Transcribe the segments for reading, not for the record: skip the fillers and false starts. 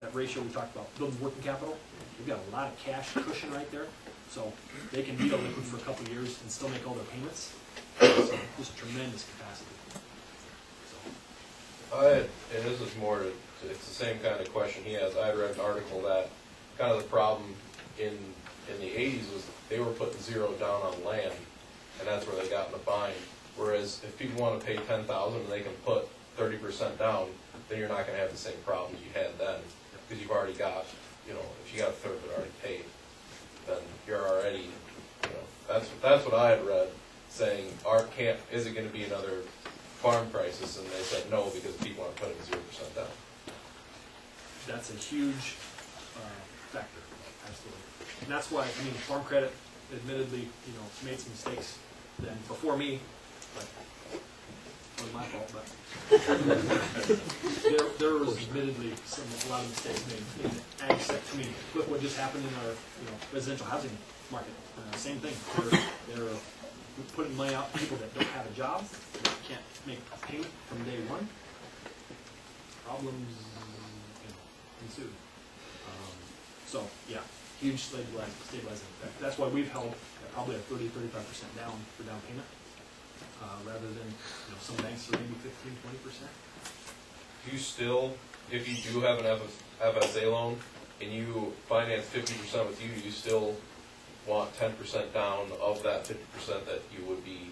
that ratio we talked about, building working capital, they've got a lot of cash cushion right there. So they can be liquid for a couple of years and still make all their payments. So just tremendous capacity. And this is more, it's the same kind of question he has. I had read an article that kind of the problem in the 80s was they were putting zero down on land, and that's where they got in the bind. Whereas if people want to pay $10,000 and they can put 30% down, then you're not going to have the same problem you had then, because you've already got, you know, if you got a third of it already paid, then you're already, you know, that's what I had read, saying, is it going to be another farm crisis? And they said no, because people aren't putting 0% down. That's a huge factor, absolutely. And that's why, I mean, Farm Credit, admittedly, you know, made some mistakes then before me, but it wasn't my fault, but there was admittedly a lot of mistakes made in the ag sector. I mean, look what just happened in our, you know, residential housing market. Same thing. They're putting money out to people that don't have a job, that can't make a payment from day one. Problems, you know, ensued. So yeah, huge stabilizing effect. That's why we've held probably a 30–35% down for down payment, rather than, you know, some banks are maybe 15–20%. Do you still, if you do have an FSA loan and you finance 50% with you, do you still want 10% down of that 50% that you would be,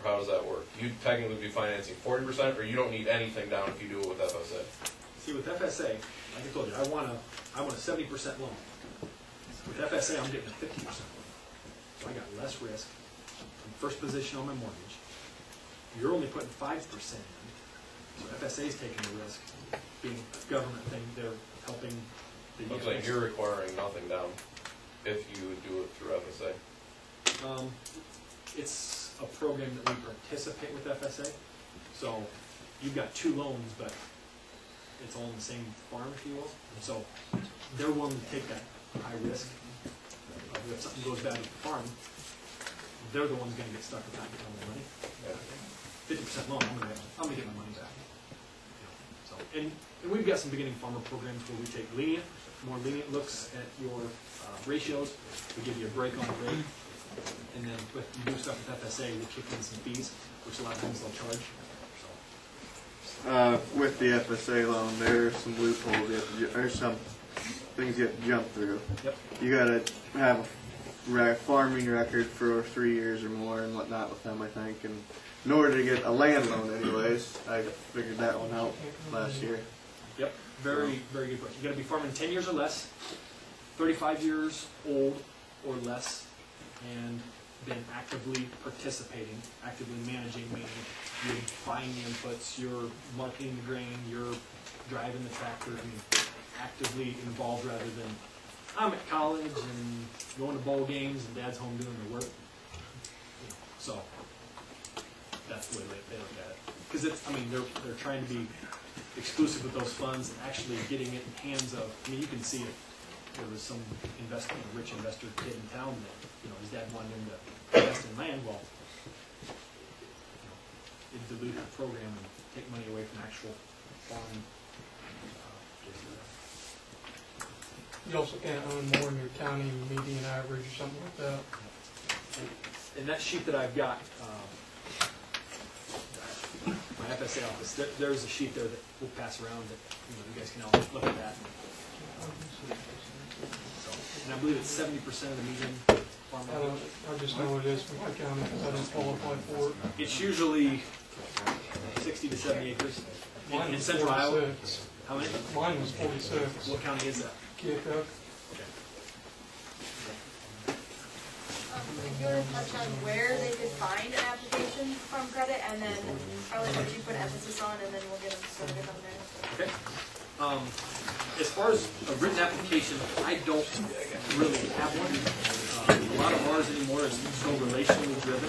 or how does that work? You technically would be financing 40%, or you don't need anything down if you do it with FSA? See, with FSA, like I told you, I want a 70% loan. With FSA, I'm getting a 50% loan. So I got less risk. I'm first position on my mortgage. You're only putting 5% in. So FSA is taking the risk. Being a government thing, they're helping the Looks like you're requiring nothing down if you do it through FSA. It's a program that we participate with FSA. So you've got two loans, but it's all in the same farm, if you will. So they're willing to take that high risk. If something goes bad with the farm, they're the ones going to get stuck with not getting all their money. 50% loan, I'm going to get my money back. So, and we've got some beginning farmer programs where we take more lenient looks at your ratios. We give you a break on the rate, and then if you do stuff with FSA, we kick in some fees, which a lot of times they'll charge. With the FSA loan, there's some loopholes. There's some things you have to jump through. Yep. You got to have a farming record for 3 years or more and whatnot with them, I think. And in order to get a land loan, anyways, I figured that one out last year. Yep. Very, very good question. You got to be farming 10 years or less, 35 years old or less, and been actively participating, actively managing, meaning you're buying the inputs, you're marketing the grain, you're driving the tractor, and actively involved rather than I'm at college and going to bowl games and Dad's home doing the work. So that's the way they look at it. Because it's, I mean, they're trying to be exclusive with those funds and actually getting it in hands of. I mean, you can see it. There was some investor, a rich investor kid in town that, you know, his dad wanted him to invest in land. Well, you know, it diluted the program and take money away from actual farm. You also can't own more than your county median average or something like that. And that sheet that I've got, my FSA office, there's a sheet there that we'll pass around that, you know, you guys can all look at that. So, and I believe it's 70% of the median farm average. I just know what it is for my county because I didn't qualify for it. It's usually 60 to 70 acres. In Central Iowa. How many? Mine was 46. What county is that? Keokuk. If you want to touch on where they could find an application from credit, and then I'll let you put emphasis on, and then we'll get them started on there. Okay. As far as a written application, I don't really have one. A lot of ours anymore is so relationally driven.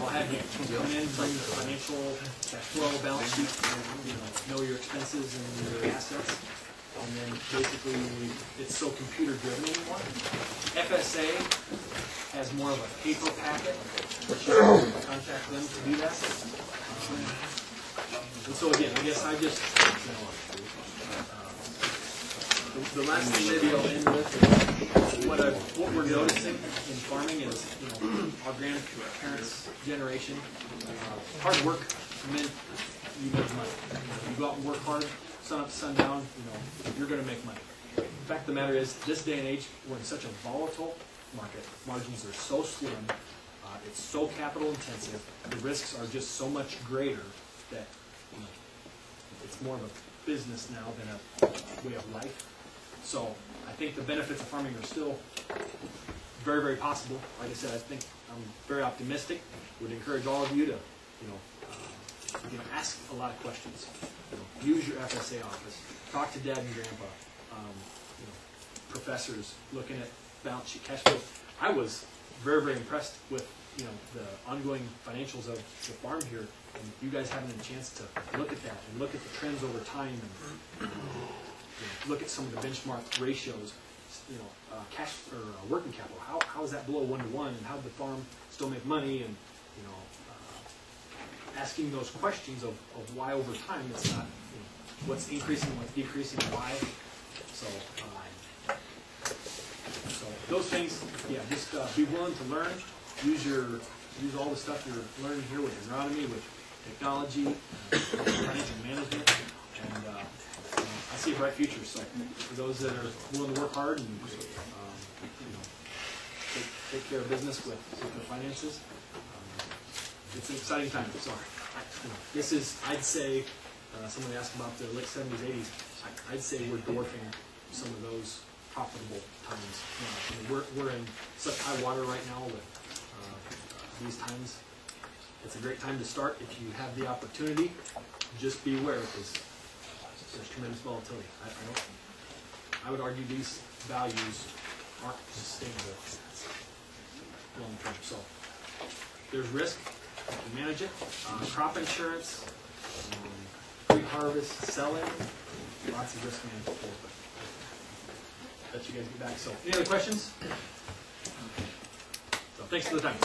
I'll have you come in, bring the financial cash flow, balance sheet, and, know your expenses and your assets. And then basically, it's so computer driven anymore. FSA has more of a paper packet, which you have to contact them to do that. And so again, I guess I just, The last thing maybe I'll end with is what we're noticing in farming is, our grandparents' generation, hard work, men, you make money. You go out and work hard, sun up to sundown, you're going to make money. The fact of the matter is, this day and age, we're in such a volatile market. Margins are so slim. It's so capital intensive. The risks are just so much greater that it's more of a business now than a way of life. So I think the benefits of farming are still very, very possible. Like I said, I'm very optimistic. Would encourage all of you to, ask a lot of questions. Use your FSA office. Talk to Dad and Grandpa. Professors looking at balance sheet, cash flow. I was very, very impressed with the ongoing financials of the farm here, and you guys having a chance to look at that and look at the trends over time and look at some of the benchmark ratios. Cash or working capital. How is that below 1 to 1, and how did the farm still make money? And asking those questions of why over time it's not what's increasing, what's decreasing, why. So those things, just be willing to learn. Use all the stuff you're learning here with agronomy, with technology, financial management, and I see a bright future. So for those that are willing to work hard and take care of business with their finances, it's an exciting time. So this is, I'd say, somebody asked about the late 70s, 80s. I'd say we're dwarfing some of those profitable times. We're in such high water right now with these times. It's a great time to start if you have the opportunity. Just be aware because there's tremendous volatility. I would argue these values aren't sustainable long term. So there's risk. You can manage it. Crop insurance, pre-harvest selling, lots of risk management there. But let you guys get back. So any other questions? So thanks for the time.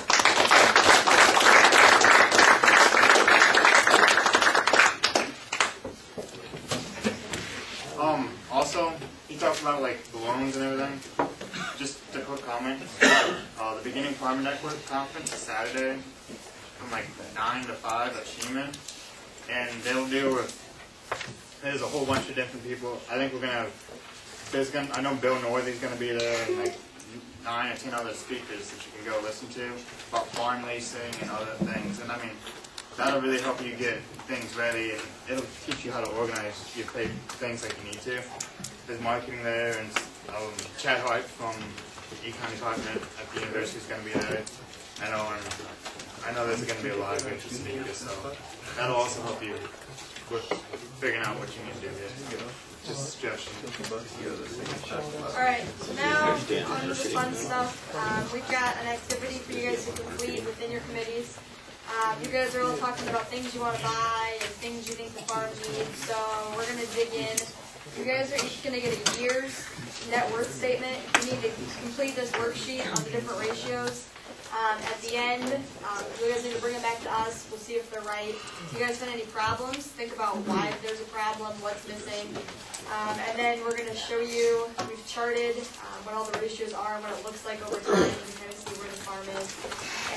Also, he talked about the loans and everything. Just a quick comment. The Beginning Farmer Network conference is Saturday from 9 to 5 at Sheeman, and they'll deal with. There's a whole bunch of different people. I think we're gonna have. I know Bill Northey's gonna be there, and 9 or 10 other speakers that you can go listen to about farm leasing and other things. And I mean, that'll really help you get things ready, and it'll teach you how to organize your things like you need to. There's marketing there, and Chad White from the Econ department at the university is going to be there. I know there's going to be a lot of interesting speakers, so that'll also help you with figuring out what you need to do here. Just a suggestion. Alright, so now on to the fun stuff. We've got an activity for you guys to complete within your committees. You guys are all talking about things you want to buy and things you think the farm needs, so we're going to dig in. You guys are each going to get a year's net worth statement. You need to complete this worksheet on the different ratios. At the end, you guys need to bring them back to us. We'll see if they're right. If you guys find any problems, think about why there's a problem, what's missing. And then we're going to show you, we've charted what all the ratios are, what it looks like over time. You can kind of see where the farm is.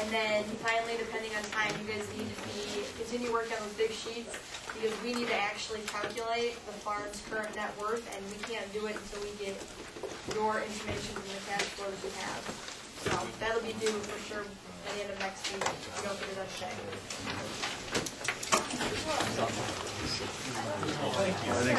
And then finally, depending on time, you guys need to continue working on those big sheets because we need to actually calculate the farm's current net worth, and we can't do it until we get your information from the cash flows we have. So that'll be due for sure at the end of next week. We don't get it done today. I think